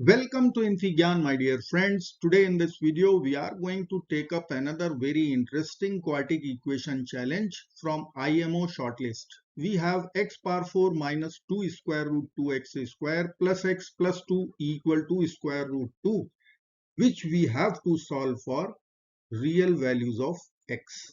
Welcome to infyGyan, my dear friends. Today in this video we are going to take up another very interesting quartic equation challenge from IMO Shortlist. We have x power 4 minus 2 square root 2x square plus x plus 2 equal to square root 2, which we have to solve for real values of x.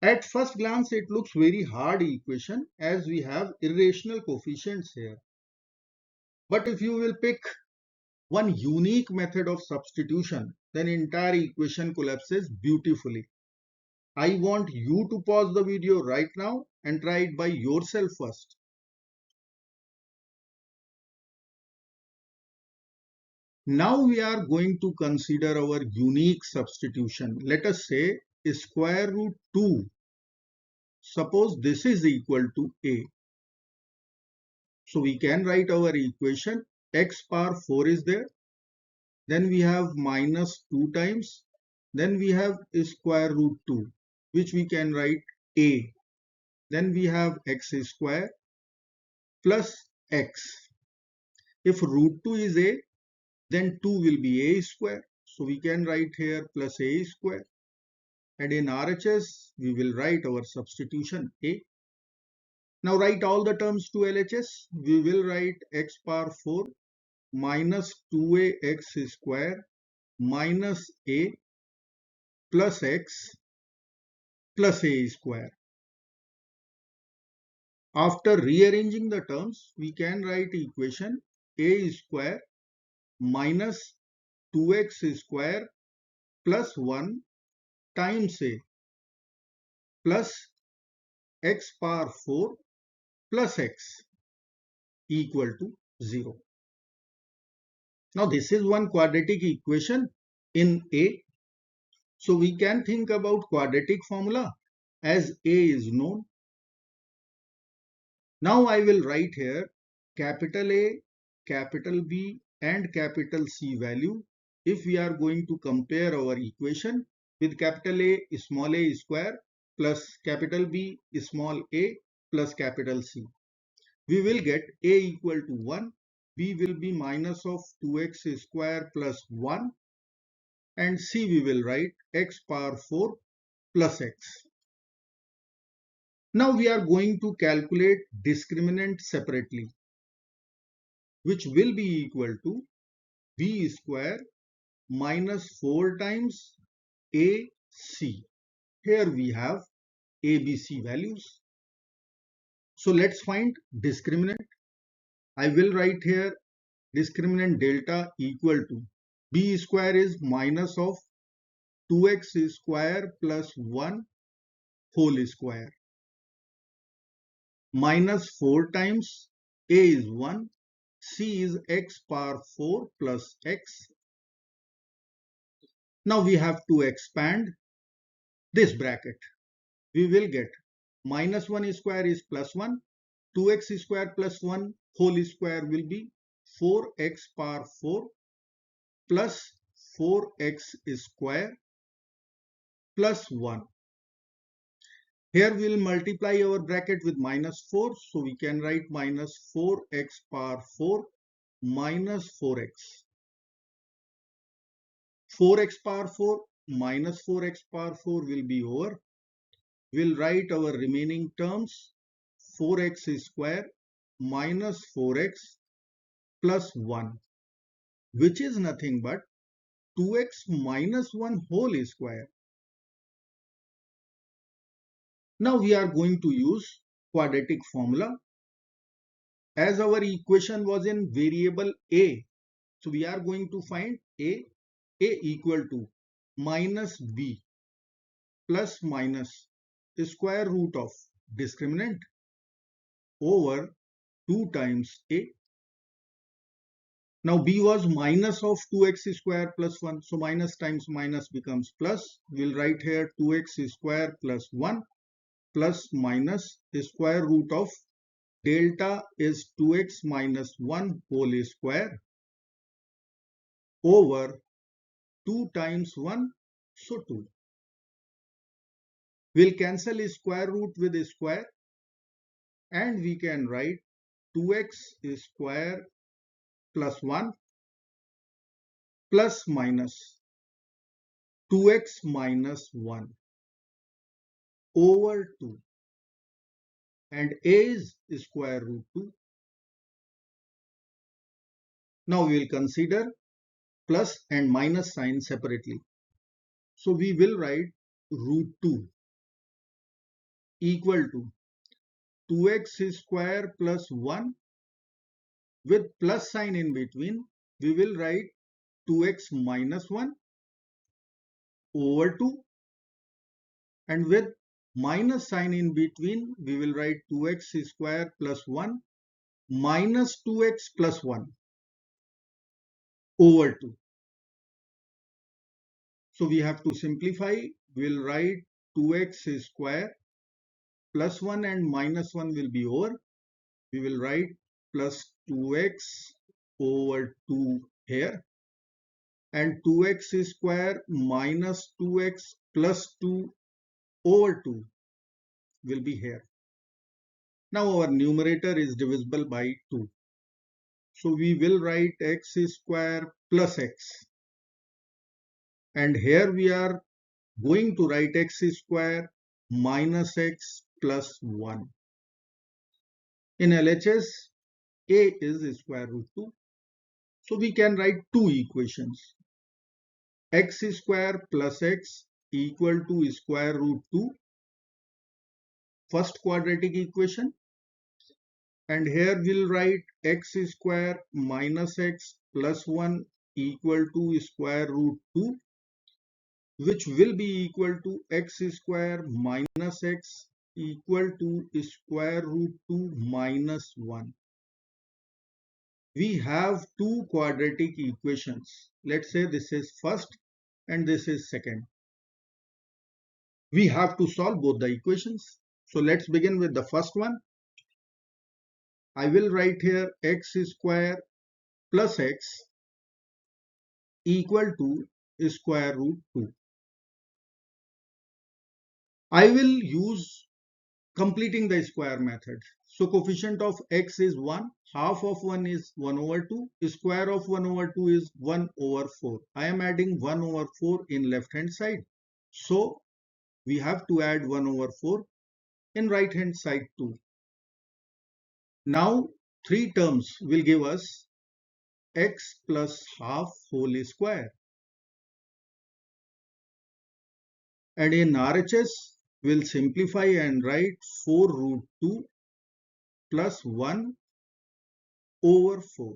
At first glance it looks very hard equation as we have irrational coefficients here. But if you will pick one unique method of substitution, then entire equation collapses beautifully. I want you to pause the video right now and try it by yourself first. Now we are going to consider our unique substitution. Let us say square root 2. Suppose this is equal to a. So we can write our equation x power 4 is there. Then we have minus 2 times. Then we have square root 2, which we can write a. Then we have x square plus x. If root 2 is a, then 2 will be a square. So we can write here plus a square. And in RHS, we will write our substitution a. Now write all the terms to LHS. We will write x power 4 minus 2ax square minus a plus x plus a square. After rearranging the terms, we can write equation a square minus 2x square plus 1 times a plus x power 4 plus x equal to 0. Now this is one quadratic equation in a. So we can think about quadratic formula as a is known. Now I will write here capital A, capital B and capital C value if we are going to compare our equation with capital A small a square plus capital B small a plus capital C. We will get a equal to 1, b will be minus of 2x square plus 1 and C we will write x power 4 plus x. Now we are going to calculate discriminant separately, which will be equal to b square minus 4 times AC. Here we have ABC values. So let's find discriminant. I will write here discriminant delta equal to b square is minus of 2x square plus 1 whole square minus 4 times a is 1, c is x power 4 plus x. Now we have to expand this bracket. We will get minus 1 square is plus 1, 2x square plus 1 whole square will be 4x power 4 plus 4x square plus 1. Here we will multiply our bracket with minus 4. So we can write minus 4x power 4 minus 4x. 4x power 4 minus 4x power 4 will be over. We'll write our remaining terms 4x square minus 4x plus 1, which is nothing but 2x minus 1 whole square. Now we are going to use quadratic formula. As our equation was in variable a, so we are going to find a equal to minus b plus minus square root of discriminant over 2 times a. Now b was minus of 2x square plus 1, so minus times minus becomes plus. We'll write here 2x square plus 1 plus minus the square root of delta is 2x minus 1 whole square over 2 times 1, so 2. We'll cancel a square root with a square and we can write 2x square plus 1 plus minus 2x minus 1 over 2, and a is square root 2. Now we will consider plus and minus sign separately. So we will write root 2 equal to 2x square plus 1 with plus sign in between. We will write 2x minus 1 over 2, and with minus sign in between we will write 2x square plus 1 minus 2x plus 1 over 2. So we have to simplify. We will write 2x square plus 1 and minus 1 will be over. We will write plus 2x over 2 here, and 2x square minus 2x plus 2 over 2 will be here. Now our numerator is divisible by 2. So we will write x square plus x, and here we are going to write x square minus x plus 1. In LHS, a is square root 2. So we can write two equations. X square plus x equal to square root 2, first quadratic equation. And here we'll write x square minus x plus 1 equal to square root 2, which will be equal to x square minus x equal to square root 2 minus 1. We have two quadratic equations. Let's say this is first and this is second. We have to solve both the equations. So let's begin with the first one. I will write here x square plus x equal to square root 2. I will use completing the square method. So coefficient of x is 1, half of 1 is 1 over 2, square of 1 over 2 is 1 over 4. I am adding 1 over 4 in left hand side. So we have to add 1 over 4 in right hand side too. Now three terms will give us x plus half whole square. And in RHS, we'll simplify and write 4 root 2 plus 1 over 4.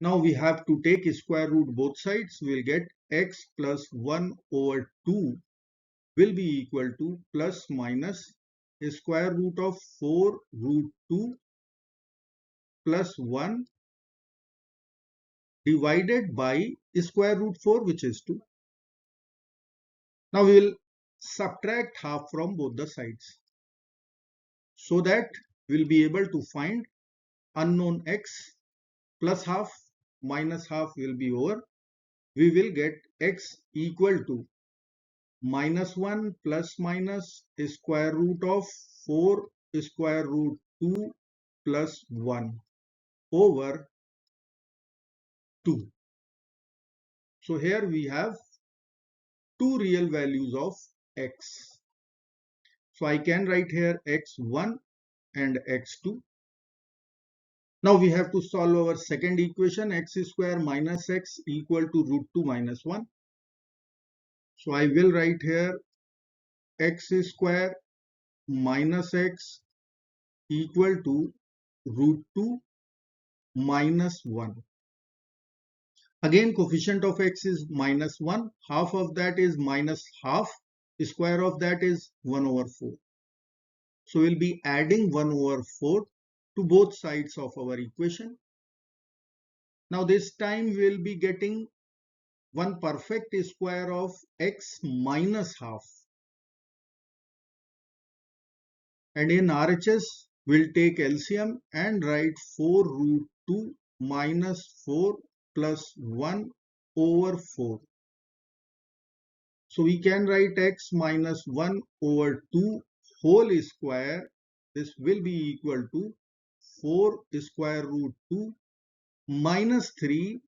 Now we have to take square root both sides. We'll get x plus 1 over 2 will be equal to plus minus square root of 4 root 2 plus 1 divided by square root 4, which is 2. Now we will subtract half from both the sides, so that we'll be able to find unknown x. Plus half minus half will be over. We will get x equal to minus 1 plus minus square root of 4 square root 2 plus 1 over 2. So here we have two real values of x. So I can write here x1 and x2. Now we have to solve our second equation, x square minus x equal to root 2 minus 1. So I will write here x square minus x equal to root 2 minus 1. Again, coefficient of x is minus 1. Half of that is minus half. Square of that is 1 over 4. So we'll be adding 1 over 4 to both sides of our equation. Now this time we'll be getting one perfect square of x minus half. And in RHS, we'll take LCM and write 4 root 2 minus 4 plus 1 over 4. So we can write x minus 1 over 2 whole square. This will be equal to 4 square root 2 minus 3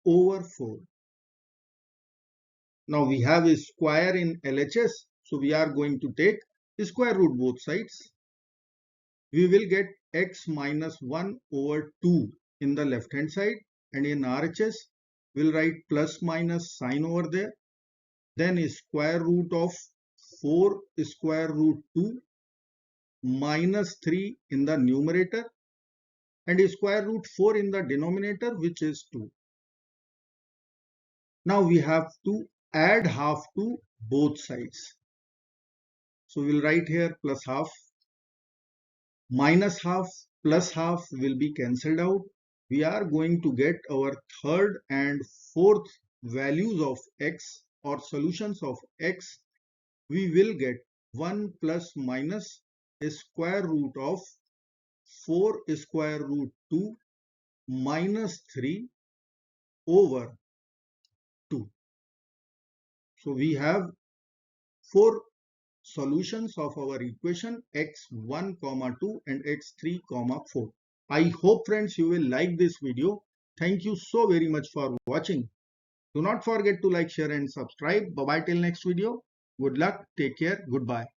over 4. Now we have a square in LHS, so we are going to take the square root both sides. We will get x minus 1 over 2 in the left hand side, and in RHS we'll write plus minus sign over there. Then is square root of 4 square root 2 minus 3 in the numerator, and is square root 4 in the denominator, which is 2. Now we have to add half to both sides. So we'll write here plus half, minus half, plus half will be cancelled out. We are going to get our third and fourth values of x or solutions of x. We will get 1 plus minus a square root of 4 square root 2 minus 3 over 2. So we have 4 solutions of our equation x1, 2 and x3, 4. I hope friends you will like this video. Thank you so very much for watching. Do not forget to like, share and subscribe. Bye bye till next video. Good luck. Take care. Goodbye.